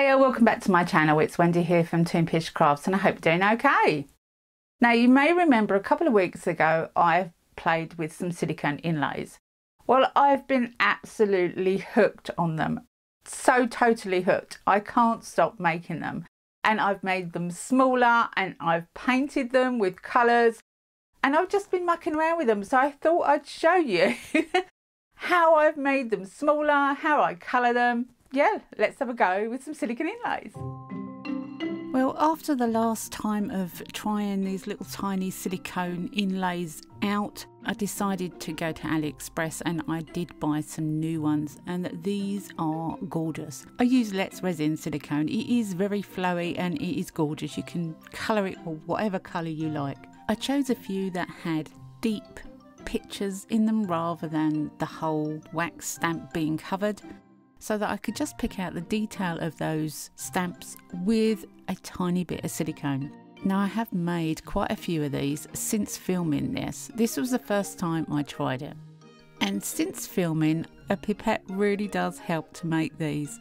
Hiya, welcome back to my channel. It's Wendy here from Toonpish Crafts and I hope you're doing okay. Now you may remember a couple of weeks ago I played with some silicone inlays. Well, I've been absolutely hooked on them. So totally hooked. I can't stop making them. And I've made them smaller and I've painted them with colours and I've just been mucking around with them. So I thought I'd show you how I've made them smaller, how I colour them. Yeah, let's have a go with some silicone inlays. Well, after the last time of trying these little tiny silicone inlays out, I decided to go to AliExpress and I did buy some new ones, and these are gorgeous. I use Resin silicone. It is very flowy and it is gorgeous. You can colour it or whatever colour you like. I chose a few that had deep pictures in them rather than the whole wax stamp being covered, so that I could just pick out the detail of those stamps with a tiny bit of silicone. Now I have made quite a few of these since filming this. This was the first time I tried it. And since filming, a pipette really does help to make these.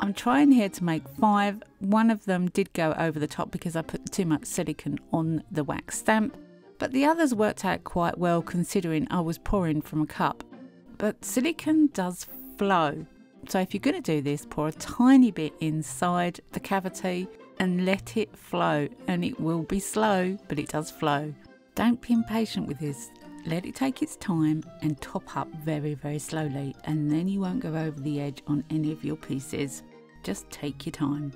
I'm trying here to make 5. One of them did go over the top because I put too much silicone on the wax stamp, but the others worked out quite well considering I was pouring from a cup. But silicone does flow. So if you're going to do this, pour a tiny bit inside the cavity and let it flow, and it will be slow, but it does flow. Don't be impatient with this. Let it take its time and top up very, very slowly, and then you won't go over the edge on any of your pieces. Just take your time.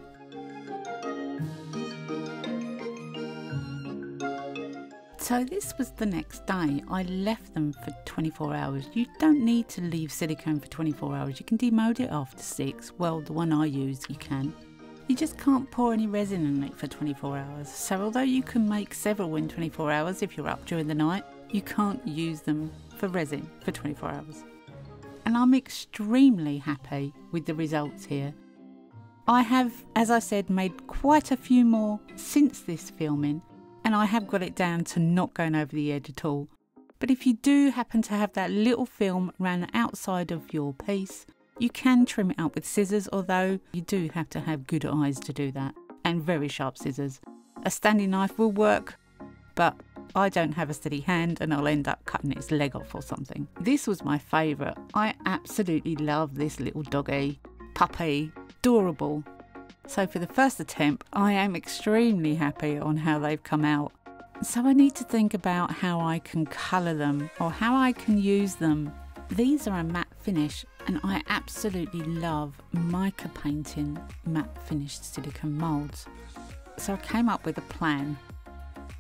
So this was the next day. I left them for 24 hours. You don't need to leave silicone for 24 hours. You can demold it after 6. Well, the one I use, you can. You just can't pour any resin in it for 24 hours. So although you can make several in 24 hours if you're up during the night, you can't use them for resin for 24 hours. And I'm extremely happy with the results here. I have, as I said, made quite a few more since this filming, and I have got it down to not going over the edge at all. But if you do happen to have that little film around the outside of your piece, you can trim it up with scissors, although you do have to have good eyes to do that, and very sharp scissors. A standing knife will work, but I don't have a steady hand and I'll end up cutting its leg off or something. This was my favourite. I absolutely love this little doggy, puppy, adorable. So for the first attempt, I am extremely happy on how they've come out. So I need to think about how I can colour them or how I can use them. These are a matte finish and I absolutely love mica painting matte finished silicone moulds. So I came up with a plan.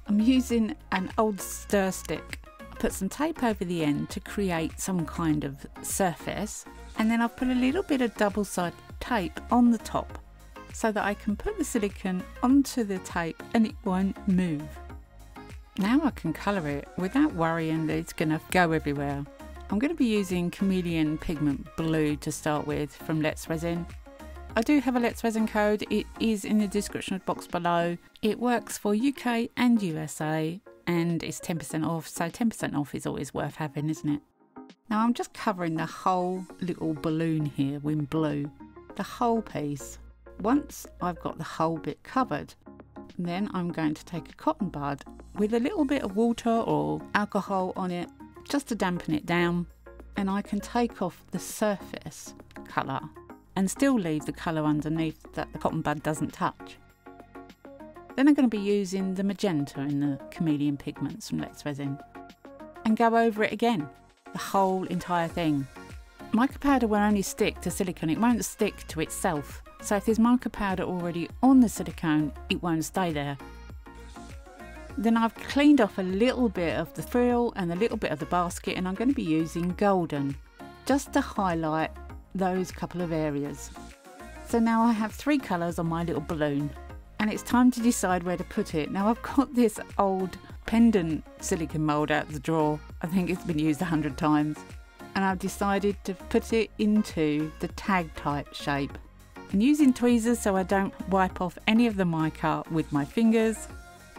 I'm using an old stir stick. I put some tape over the end to create some kind of surface, and then I've put a little bit of double-sided tape on the top, so that I can put the silicone onto the tape and it won't move. Now I can colour it without worrying that it's going to go everywhere. I'm going to be using chameleon pigment blue to start with from Resin. I do have a Resin code. It is in the description box below. It works for UK and USA and it's 10% off, so 10% off is always worth having, isn't it? Now I'm just covering the whole little balloon here with blue, the whole piece. Once I've got the whole bit covered, then I'm going to take a cotton bud with a little bit of water or alcohol on it just to dampen it down, and I can take off the surface colour and still leave the colour underneath that the cotton bud doesn't touch. Then I'm going to be using the magenta in the chameleon pigments from Resin and go over it again, the whole entire thing. Mica powder will only stick to silicone, it won't stick to itself. So if there's mica powder already on the silicone, it won't stay there. Then I've cleaned off a little bit of the frill and a little bit of the basket, and I'm going to be using golden just to highlight those couple of areas. So now I have 3 colours on my little balloon and it's time to decide where to put it. Now I've got this old pendant silicone mould out of the drawer. I think it's been used 100 times, and I've decided to put it into the tag type shape. And using tweezers so I don't wipe off any of the mica with my fingers,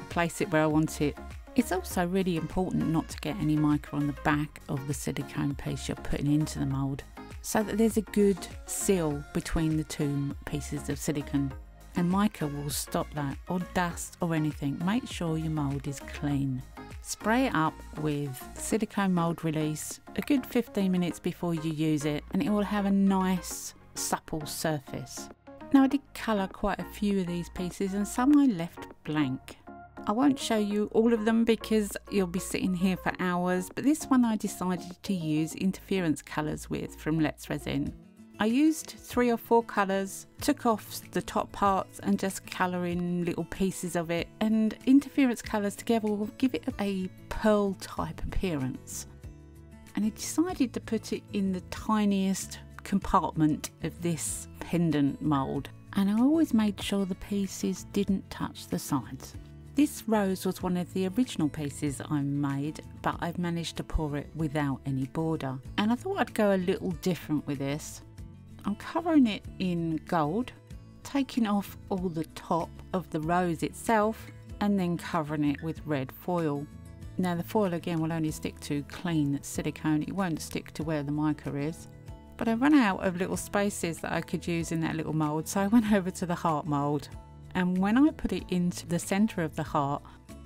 place it where I want it. It's also really important not to get any mica on the back of the silicone piece you're putting into the mould. so that there's a good seal between the two pieces of silicone. And mica will stop that, or dust or anything. Make sure your mould is clean. Spray it up with silicone mould release a good 15 minutes before you use it, and it will have a nice supple surface. Now I did colour quite a few of these pieces, and some I left blank. I won't show you all of them because you'll be sitting here for hours, but this one I decided to use interference colours with from Let's Resin. I used 3 or 4 colours, took off the top parts and just colour in little pieces of it, and interference colours together will give it a pearl type appearance. And I decided to put it in the tiniest compartment of this pendant mould, and I always made sure the pieces didn't touch the sides. This rose was one of the original pieces I made, but I've managed to pour it without any border, and I thought I'd go a little different with this. I'm covering it in gold, taking off all the top of the rose itself, and then covering it with red foil. Now the foil again will only stick to clean silicone, it won't stick to where the mica is. But I ran out of little spaces that I could use in that little mould, so I went over to the heart mould. And when I put it into the centre of the heart,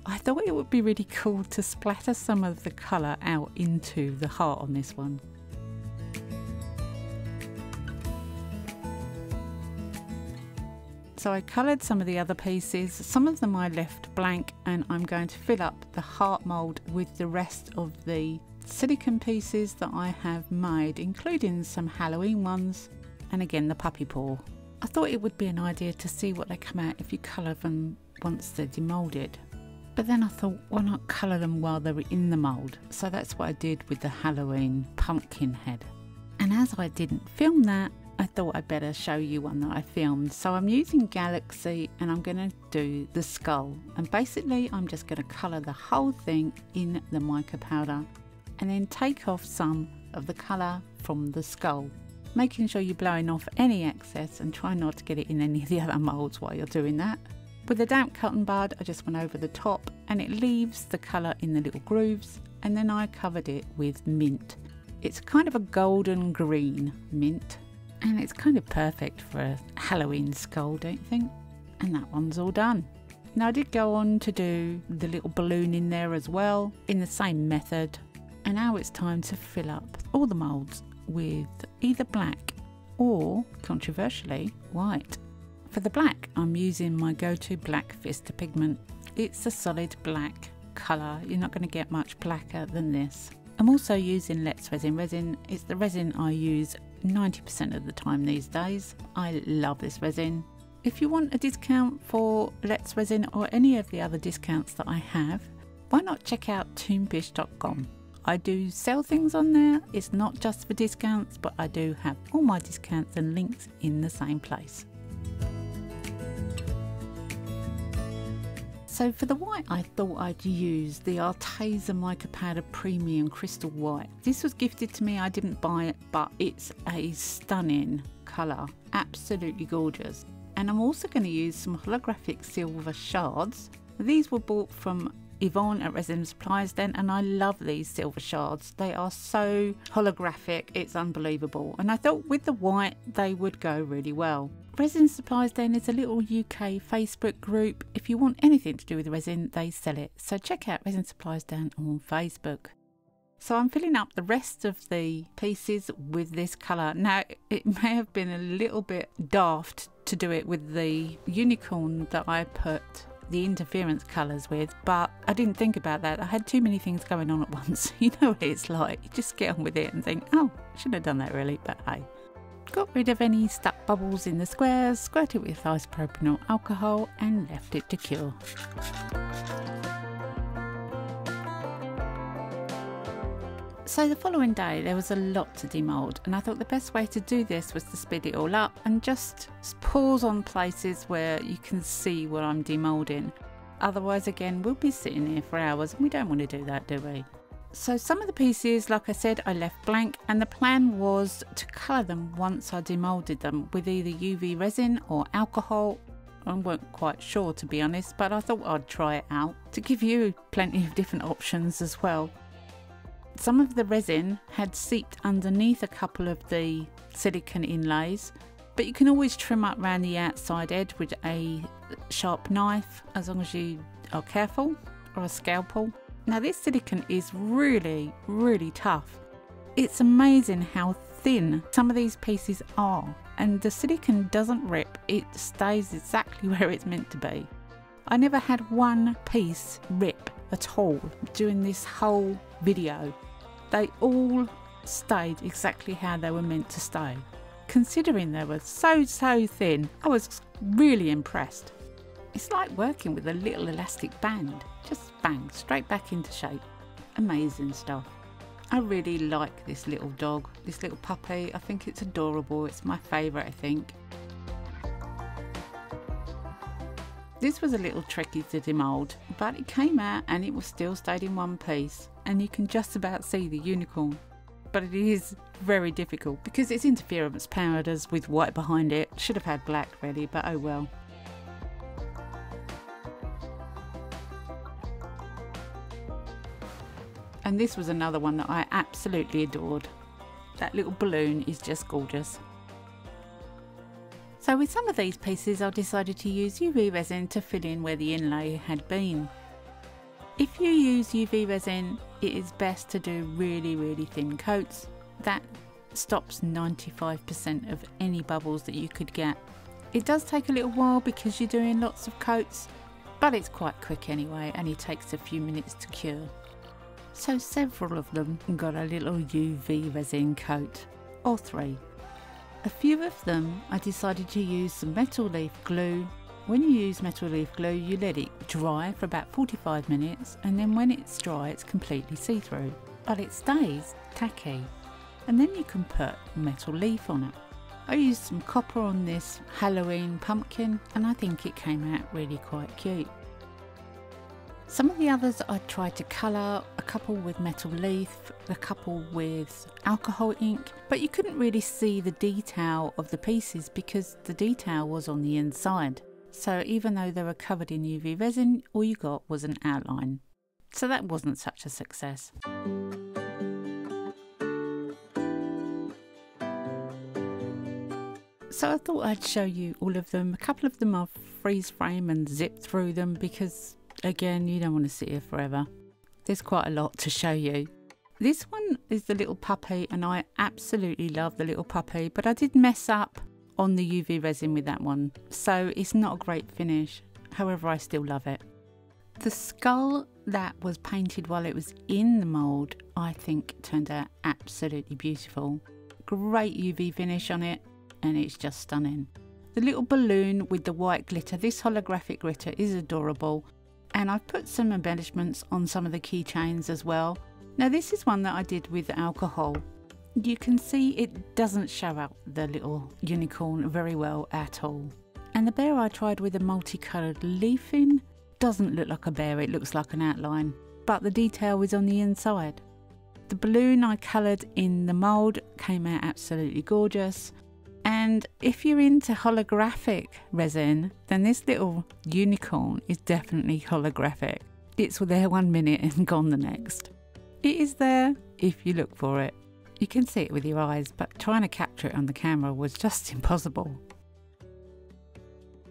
I thought it would be really cool to splatter some of the colour out into the heart on this one. So I coloured some of the other pieces, some of them I left blank, and I'm going to fill up the heart mould with the rest of the silicone pieces that I have made, including some Halloween ones and again the puppy paw. I thought it would be an idea to see what they come out if you colour them once they're demoulded. But then I thought, why not colour them while they were in the mould? So that's what I did with the Halloween pumpkin head. And as I didn't film that, I thought I'd better show you one that I filmed. So I'm using Galaxy and I'm going to do the skull. And basically I'm just going to colour the whole thing in the mica powder and then take off some of the colour from the skull. Making sure you're blowing off any excess and try not to get it in any of the other moulds while you're doing that. With a damp cotton bud I just went over the top and it leaves the colour in the little grooves, and then I covered it with mint. It's kind of a golden green mint, and it's kind of perfect for a Halloween skull, don't you think? And that one's all done. Now I did go on to do the little balloon in there as well in the same method, and now it's time to fill up all the moulds with either black or, controversially, white. For the black I'm using my go-to Black Vista pigment. It's a solid black colour, you're not going to get much blacker than this. I'm also using Let's Resin resin. It's the resin I use 90% of the time these days. I love this resin. If you want a discount for Let's Resin or any of the other discounts that I have, why not check out toonpish.com. I do sell things on there. It's not just for discounts, but I do have all my discounts and links in the same place. So for the white, I thought I'd use the Arteza Mica Powder Premium Crystal White. This was gifted to me, I didn't buy it, but it's a stunning colour, absolutely gorgeous. And I'm also going to use some holographic silver shards. These were bought from Yvonne at Resin Supplies Den, and I love these silver shards. They are so holographic, it's unbelievable. And I thought with the white, they would go really well. Resin Supplies Den is a little UK Facebook group. If you want anything to do with resin, they sell it. So check out Resin Supplies Den on Facebook. So I'm filling up the rest of the pieces with this colour. Now, it may have been a little bit daft to do it with the unicorn that I put the interference colours with, but I didn't think about that. I had too many things going on at once. You know what it's like. You just get on with it and think, oh, I shouldn't have done that really, but hey. Got rid of any stuck bubbles in the squares, squirted with isopropyl alcohol and left it to cure. So the following day there was a lot to demould, and I thought the best way to do this was to speed it all up and just pause on places where you can see what I'm demoulding. Otherwise again we'll be sitting here for hours and we don't want to do that, do we? So some of the pieces, like I said, I left blank, and the plan was to colour them once I demoulded them with either UV resin or alcohol. I weren't quite sure, to be honest, but I thought I'd try it out to give you plenty of different options as well. Some of the resin had seeped underneath a couple of the silicone inlays, but you can always trim up around the outside edge with a sharp knife as long as you are careful, or a scalpel. Now this silicone is really, really tough. It's amazing how thin some of these pieces are, and the silicone doesn't rip, it stays exactly where it's meant to be. I never had one piece rip at all during this whole video. They all stayed exactly how they were meant to stay. Considering they were so thin, I was really impressed. It's like working with a little elastic band. Just bang, straight back into shape. Amazing stuff. I really like this little dog, this little puppy. I think it's adorable. It's my favourite, I think. This was a little tricky to demould, but it came out and it was still stayed in one piece, and you can just about see the unicorn. But it is very difficult because it's interference powders with white behind it. Should have had black really, but oh well. And this was another one that I absolutely adored. That little balloon is just gorgeous. So with some of these pieces I decided to use UV resin to fill in where the inlay had been. If you use UV resin, it is best to do really thin coats. That stops 95% of any bubbles that you could get. It does take a little while because you're doing lots of coats, but it's quite quick anyway, and it takes a few minutes to cure. So several of them got a little UV resin coat, or 3. A few of them I decided to use some metal leaf glue. When you use metal leaf glue, you let it dry for about 45 minutes, and then when it's dry it's completely see-through, but it stays tacky, and then you can put metal leaf on it. I used some copper on this Halloween pumpkin, and I think it came out really quite cute. Some of the others I tried to colour, a couple with metal leaf, a couple with alcohol ink, but you couldn't really see the detail of the pieces because the detail was on the inside. So even though they were covered in UV resin, all you got was an outline. So that wasn't such a success. So I thought I'd show you all of them. A couple of them I've freeze frame and zip through them because again, you don't want to sit here forever. There's quite a lot to show you. This one is the little puppy, and I absolutely love the little puppy, but I did mess up on the UV resin with that one, so it's not a great finish. However, I still love it. The skull that was painted while it was in the mould, I think turned out absolutely beautiful. Great UV finish on it, and it's just stunning. The little balloon with the white glitter, this holographic glitter is adorable. And I've put some embellishments on some of the keychains as well. Now this is one that I did with alcohol. You can see it doesn't show out the little unicorn very well at all. And the bear I tried with a multicoloured leaf in doesn't look like a bear, it looks like an outline. But the detail is on the inside. The balloon I coloured in the mould came out absolutely gorgeous. And if you're into holographic resin, then this little unicorn is definitely holographic. It's there 1 minute and gone the next. It is there if you look for it. You can see it with your eyes, but trying to capture it on the camera was just impossible.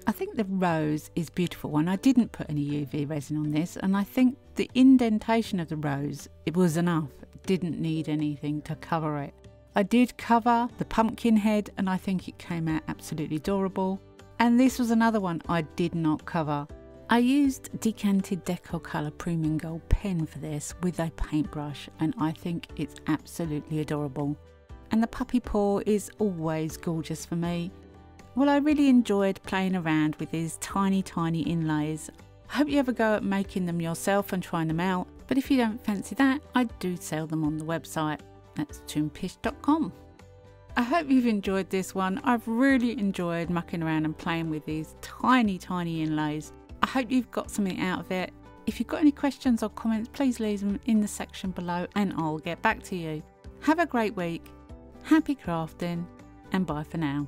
I think the rose is beautiful, and I didn't put any UV resin on this, and I think the indentation of the rose, it was enough. It didn't need anything to cover it. I did cover the pumpkin head, and I think it came out absolutely adorable. And this was another one I did not cover. I used decanted deco colour premium gold pen for this with a paintbrush, and I think it's absolutely adorable. And the puppy paw is always gorgeous for me. Well, I really enjoyed playing around with these tiny inlays. I hope you ever go at making them yourself and trying them out, but if you don't fancy that, I do sell them on the website. That's toonpish.com. I hope you've enjoyed this one. I've really enjoyed mucking around and playing with these tiny inlays. I hope you've got something out of it. If you've got any questions or comments, please leave them in the section below and I'll get back to you. Have a great week, happy crafting, and bye for now.